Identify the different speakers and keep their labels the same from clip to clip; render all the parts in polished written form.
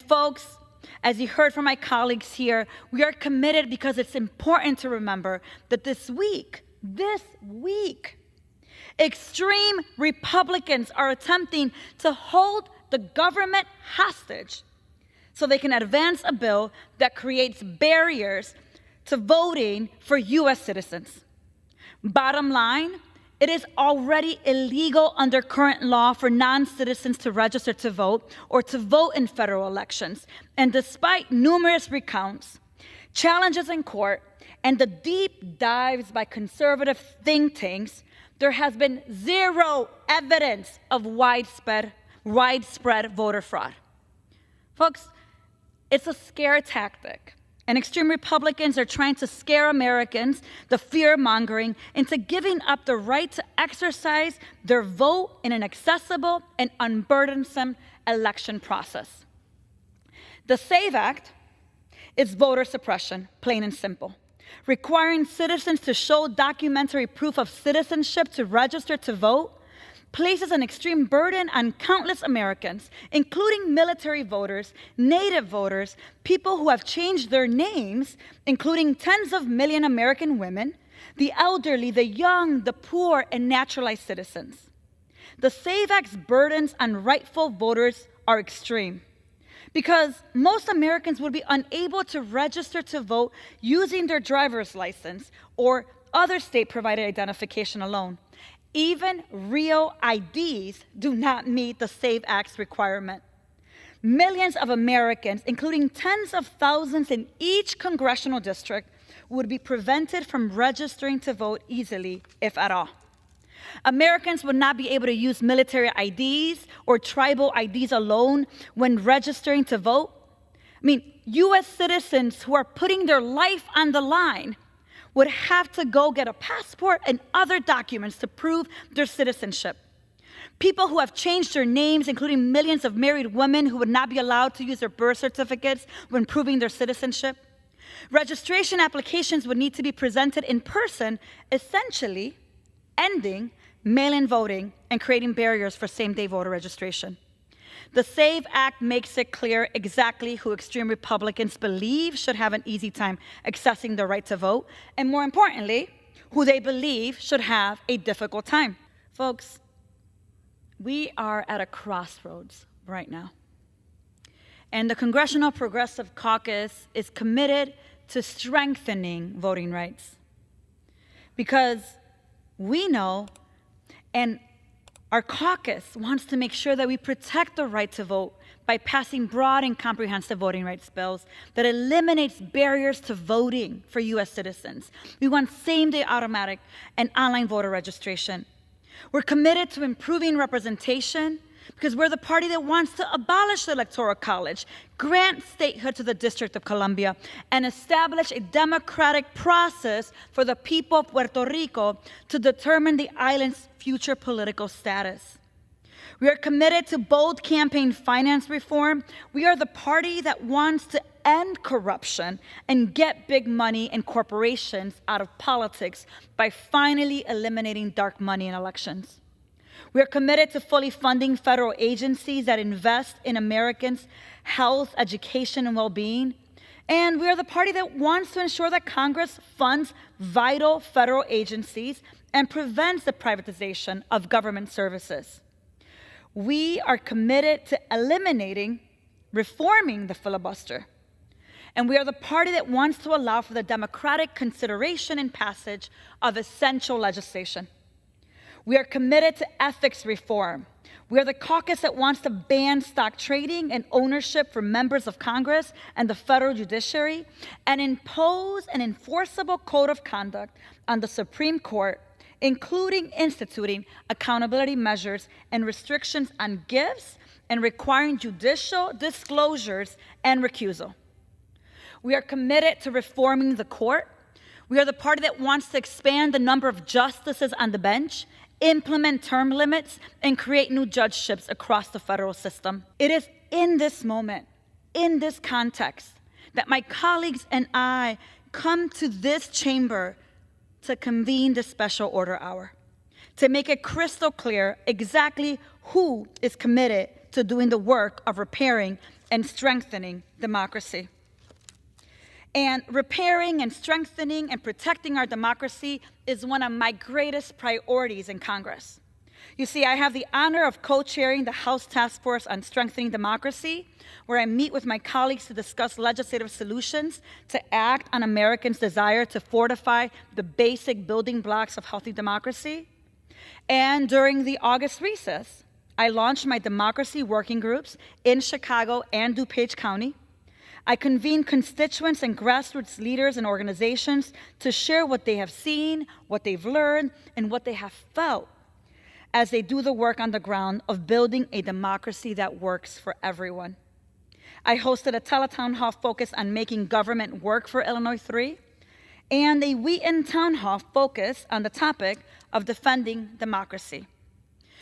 Speaker 1: folks, as you heard from my colleagues here, we are committed because it's important to remember that this week, extreme Republicans are attempting to hold the government hostage so they can advance a bill that creates barriers to voting for U.S. citizens. Bottom line, it is already illegal under current law for non-citizens to register to vote or to vote in federal elections. And despite numerous recounts, challenges in court, and the deep dives by conservative think tanks, there has been zero evidence of widespread voter fraud. Folks, it's a scare tactic. And extreme Republicans are trying to scare Americans, the fear-mongering, into giving up the right to exercise their vote in an accessible and unburdensome election process. The SAVE Act is voter suppression, plain and simple, requiring citizens to show documentary proof of citizenship to register to vote, places an extreme burden on countless Americans, including military voters, Native voters, people who have changed their names, including tens of million American women, the elderly, the young, the poor, and naturalized citizens. The SAVE Act's burdens on rightful voters are extreme because most Americans would be unable to register to vote using their driver's license or other state-provided identification alone. Even real IDs do not meet the SAVE Act's requirement. Millions of Americans, including tens of thousands in each congressional district, would be prevented from registering to vote easily, if at all. Americans would not be able to use military IDs or tribal IDs alone when registering to vote. U.S. citizens who are putting their life on the line would have to go get a passport and other documents to prove their citizenship. People who have changed their names, including millions of married women who would not be allowed to use their birth certificates when proving their citizenship. Registration applications would need to be presented in person, essentially ending mail-in voting and creating barriers for same-day voter registration. The SAVE Act makes it clear exactly who extreme Republicans believe should have an easy time accessing the right to vote, and more importantly, who they believe should have a difficult time. Folks, we are at a crossroads right now. And the Congressional Progressive Caucus is committed to strengthening voting rights. Because we know, and our caucus wants to make sure that we protect the right to vote by passing broad and comprehensive voting rights bills that eliminates barriers to voting for U.S. citizens. We want same-day automatic and online voter registration. We're committed to improving representation because we're the party that wants to abolish the Electoral College, grant statehood to the District of Columbia, and establish a democratic process for the people of Puerto Rico to determine the island's future political status. We are committed to bold campaign finance reform. We are the party that wants to end corruption and get big money and corporations out of politics by finally eliminating dark money in elections. We are committed to fully funding federal agencies that invest in Americans' health, education, and well-being. And we are the party that wants to ensure that Congress funds vital federal agencies and prevents the privatization of government services. We are committed to reforming the filibuster. And we are the party that wants to allow for the democratic consideration and passage of essential legislation. We are committed to ethics reform. We are the caucus that wants to ban stock trading and ownership for members of Congress and the federal judiciary and impose an enforceable code of conduct on the Supreme Court, including instituting accountability measures and restrictions on gifts and requiring judicial disclosures and recusal. We are committed to reforming the court. We are the party that wants to expand the number of justices on the bench, implement term limits, and create new judgeships across the federal system. It is in this moment, in this context, that my colleagues and I come to this chamber to convene the special order hour, to make it crystal clear exactly who is committed to doing the work of repairing and strengthening democracy. And repairing and strengthening and protecting our democracy is one of my greatest priorities in Congress. You see, I have the honor of co-chairing the House Task Force on Strengthening Democracy, where I meet with my colleagues to discuss legislative solutions to act on Americans' desire to fortify the basic building blocks of healthy democracy. And during the August recess, I launched my democracy working groups in Chicago and DuPage County. I convene constituents and grassroots leaders and organizations to share what they have seen, what they've learned, and what they have felt as they do the work on the ground of building a democracy that works for everyone. I hosted a teletown hall focused on making government work for Illinois 3, and a Wheaton town hall focused on the topic of defending democracy.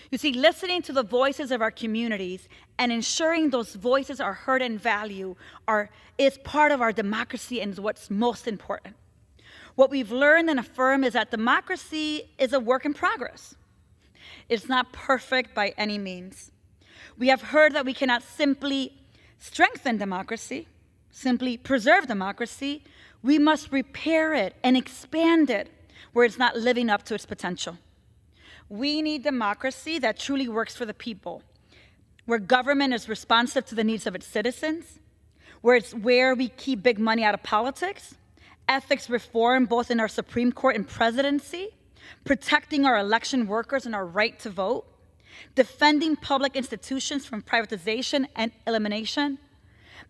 Speaker 1: You see, listening to the voices of our communities and ensuring those voices are heard and valued is part of our democracy and is what's most important. What we've learned and affirmed is that democracy is a work in progress. It's not perfect by any means. We have heard that we cannot simply strengthen democracy, simply preserve democracy. We must repair it and expand it where it's not living up to its potential. We need democracy that truly works for the people, where government is responsive to the needs of its citizens, where it's where we keep big money out of politics, ethics reform both in our Supreme Court and presidency, protecting our election workers and our right to vote, defending public institutions from privatization and elimination.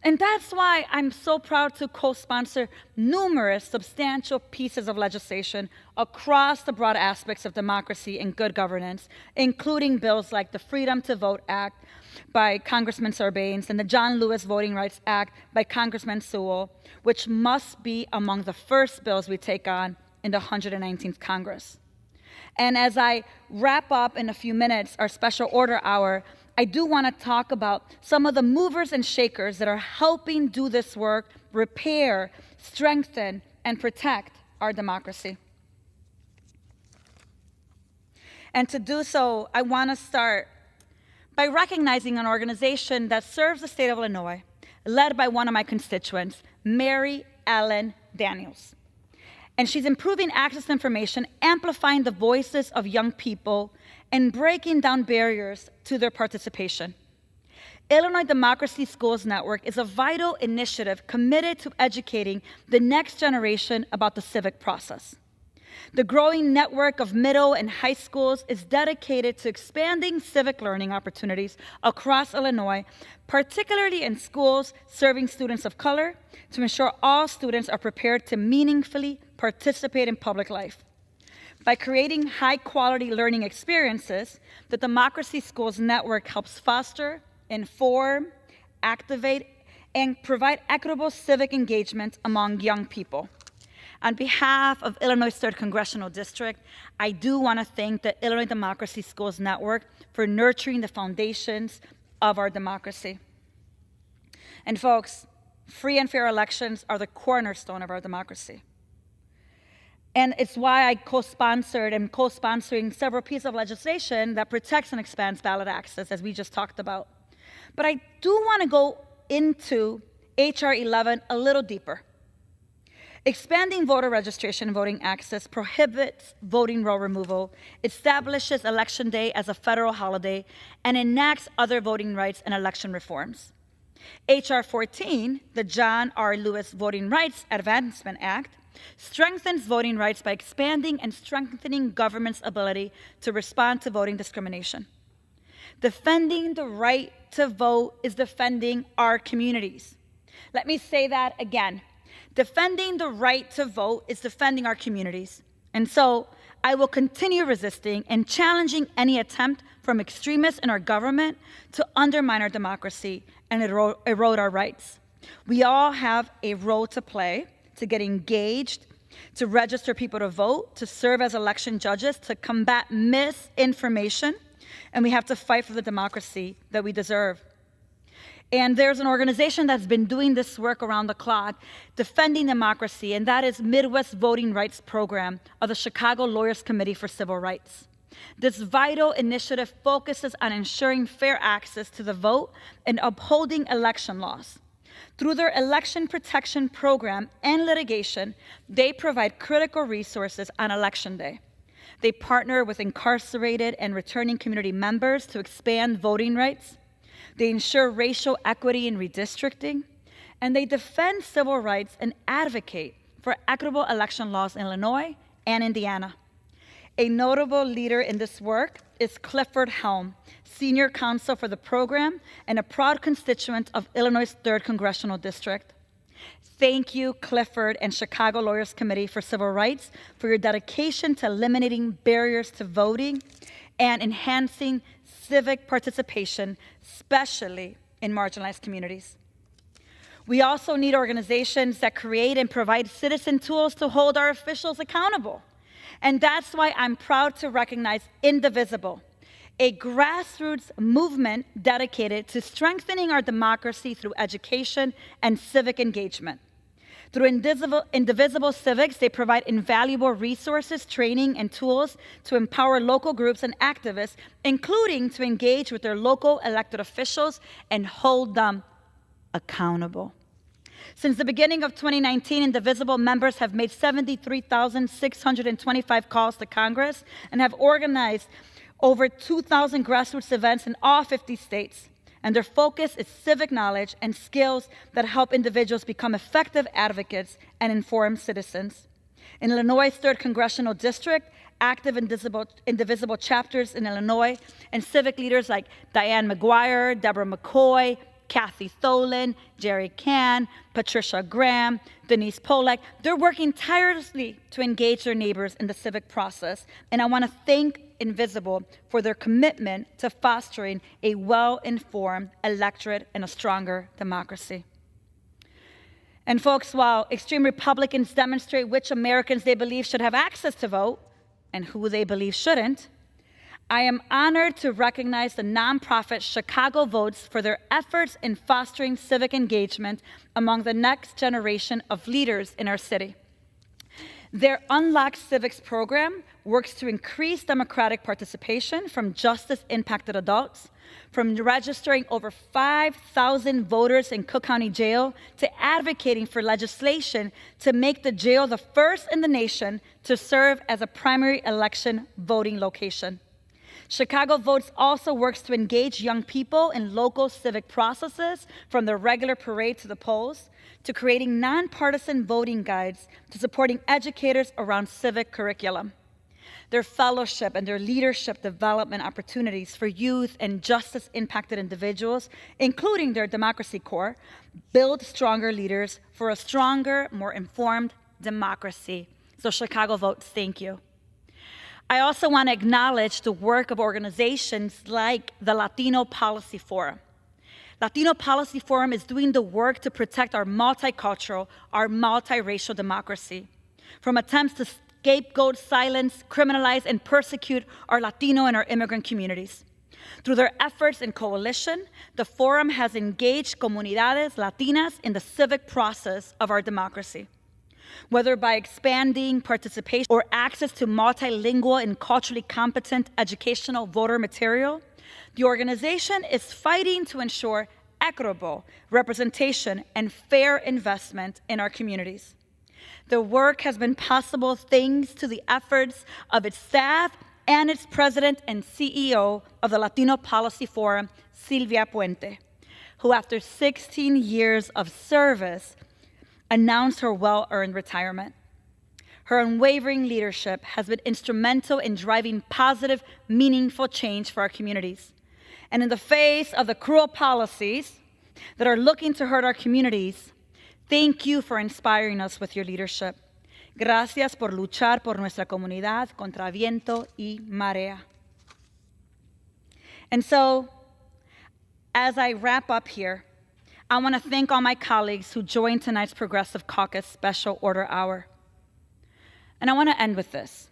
Speaker 1: And that's why I'm so proud to co-sponsor numerous substantial pieces of legislation across the broad aspects of democracy and good governance, including bills like the Freedom to Vote Act by Congressman Sarbanes and the John Lewis Voting Rights Act by Congressman Sewell, which must be among the first bills we take on in the 119th Congress. And as I wrap up in a few minutes our special order hour, I do want to talk about some of the movers and shakers that are helping do this work, repair, strengthen, and protect our democracy. And to do so, I want to start by recognizing an organization that serves the state of Illinois, led by one of my constituents, Mary Ellen Daniels. And she's improving access to information, amplifying the voices of young people, and breaking down barriers to their participation. Illinois Democracy Schools Network is a vital initiative committed to educating the next generation about the civic process. The growing network of middle and high schools is dedicated to expanding civic learning opportunities across Illinois, particularly in schools serving students of color, to ensure all students are prepared to meaningfully participate in public life. By creating high-quality learning experiences, the Democracy Schools Network helps foster, inform, activate, and provide equitable civic engagement among young people. On behalf of Illinois 3rd Congressional District, I do want to thank the Illinois Democracy Schools Network for nurturing the foundations of our democracy. And folks, free and fair elections are the cornerstone of our democracy. And it's why I co-sponsored and co-sponsoring several pieces of legislation that protects and expands ballot access, as we just talked about. But I do want to go into H.R. 11 a little deeper. Expanding voter registration and voting access prohibits voting roll removal, establishes Election Day as a federal holiday, and enacts other voting rights and election reforms. H.R. 14, the John R. Lewis Voting Rights Advancement Act, strengthens voting rights by expanding and strengthening government's ability to respond to voting discrimination. Defending the right to vote is defending our communities. Let me say that again. Defending the right to vote is defending our communities. And so I will continue resisting and challenging any attempt from extremists in our government to undermine our democracy and erode our rights. We all have a role to play to get engaged, to register people to vote, to serve as election judges, to combat misinformation, and we have to fight for the democracy that we deserve. And there's an organization that's been doing this work around the clock, defending democracy, and that is Midwest Voting Rights Program of the Chicago Lawyers Committee for Civil Rights. This vital initiative focuses on ensuring fair access to the vote and upholding election laws. Through their election protection program and litigation, they provide critical resources on Election Day. They partner with incarcerated and returning community members to expand voting rights. They ensure racial equity in redistricting. And they defend civil rights and advocate for equitable election laws in Illinois and Indiana. A notable leader in this work is Clifford Helm, senior counsel for the program and a proud constituent of Illinois' 3rd Congressional District. Thank you, Clifford and Chicago Lawyers Committee for Civil Rights, for your dedication to eliminating barriers to voting and enhancing civic participation, especially in marginalized communities. We also need organizations that create and provide citizen tools to hold our officials accountable. And that's why I'm proud to recognize Indivisible, a grassroots movement dedicated to strengthening our democracy through education and civic engagement. Through Indivisible Civics, they provide invaluable resources, training, and tools to empower local groups and activists, including to engage with their local elected officials and hold them accountable. Since the beginning of 2019, Indivisible members have made 73,625 calls to Congress and have organized over 2,000 grassroots events in all 50 states. And their focus is civic knowledge and skills that help individuals become effective advocates and informed citizens. In Illinois' 3rd Congressional District, active Indivisible chapters in Illinois and civic leaders like Diane McGuire, Deborah McCoy, Kathy Tholen, Jerry Can, Patricia Graham, Denise Polak, they're working tirelessly to engage their neighbors in the civic process. And I want to thank Invisible for their commitment to fostering a well-informed electorate and a stronger democracy. And folks, while extreme Republicans demonstrate which Americans they believe should have access to vote and who they believe shouldn't, I am honored to recognize the nonprofit Chicago Votes for their efforts in fostering civic engagement among the next generation of leaders in our city. Their Unlock Civics program works to increase democratic participation from justice-impacted adults, from registering over 5,000 voters in Cook County Jail to advocating for legislation to make the jail the first in the nation to serve as a primary election voting location. Chicago Votes also works to engage young people in local civic processes, from the regular parade to the polls, to creating nonpartisan voting guides, to supporting educators around civic curriculum. Their fellowship and their leadership development opportunities for youth and justice-impacted individuals, including their Democracy Corps, build stronger leaders for a stronger, more informed democracy. So Chicago Votes, thank you. I also want to acknowledge the work of organizations like the Latino Policy Forum. Latino Policy Forum is doing the work to protect our multicultural, our multiracial democracy from attempts to scapegoat, silence, criminalize, and persecute our Latino and our immigrant communities. Through their efforts and coalition, the forum has engaged comunidades Latinas in the civic process of our democracy. Whether by expanding participation or access to multilingual and culturally competent educational voter material, the organization is fighting to ensure equitable representation and fair investment in our communities. The work has been possible thanks to the efforts of its staff and its president and CEO of the Latino Policy Forum, Silvia Puente, who after 16 years of service announced her well-earned retirement. Her unwavering leadership has been instrumental in driving positive, meaningful change for our communities. And in the face of the cruel policies that are looking to hurt our communities, thank you for inspiring us with your leadership. Gracias por luchar por nuestra comunidad contra viento y marea. And so, as I wrap up here, I want to thank all my colleagues who joined tonight's Progressive Caucus Special Order Hour. And I want to end with this.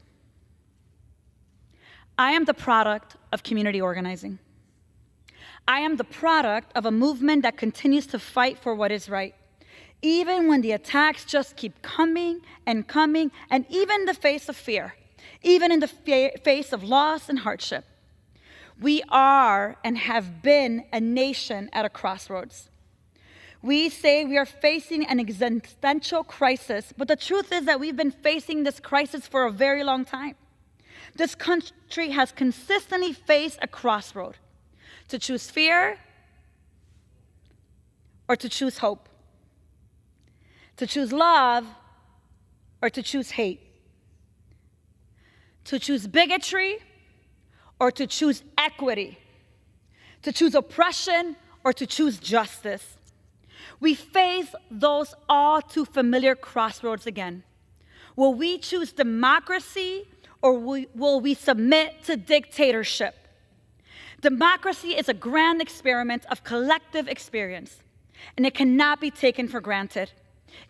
Speaker 1: I am the product of community organizing. I am the product of a movement that continues to fight for what is right, even when the attacks just keep coming, and even in the face of fear, even in the face of loss and hardship. We are and have been a nation at a crossroads. We say we are facing an existential crisis, but the truth is that we've been facing this crisis for a very long time. This country has consistently faced a crossroad: to choose fear or to choose hope, to choose love or to choose hate, to choose bigotry or to choose equity, to choose oppression or to choose justice. We face those all too familiar crossroads again. Will we choose democracy or will we submit to dictatorship? Democracy is a grand experiment of collective experience, and it cannot be taken for granted.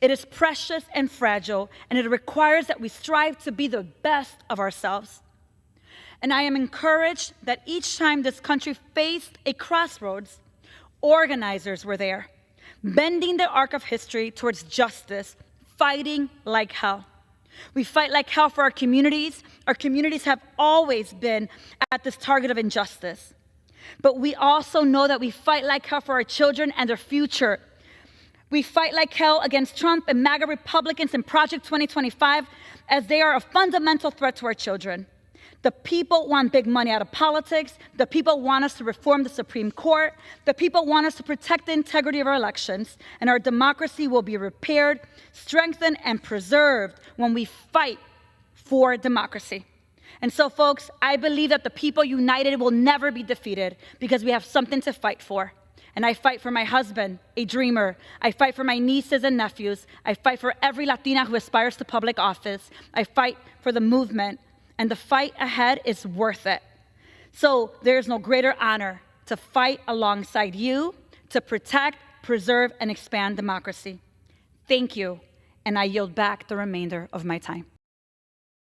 Speaker 1: It is precious and fragile, and it requires that we strive to be the best of ourselves. And I am encouraged that each time this country faced a crossroads, organizers were there, bending the arc of history towards justice, fighting like hell. We fight like hell for our communities. Our communities have always been at this target of injustice. But we also know that we fight like hell for our children and their future. We fight like hell against Trump and MAGA Republicans and Project 2025 as they are a fundamental threat to our children. The people want big money out of politics. The people want us to reform the Supreme Court. The people want us to protect the integrity of our elections. And our democracy will be repaired, strengthened, and preserved when we fight for democracy. And so, folks, I believe that the people united will never be defeated because we have something to fight for. And I fight for my husband, a dreamer. I fight for my nieces and nephews. I fight for every Latina who aspires to public office. I fight for the movement. And the fight ahead is worth it. So there is no greater honor to fight alongside you to protect, preserve, and expand democracy. Thank you, and I yield back the remainder of my time.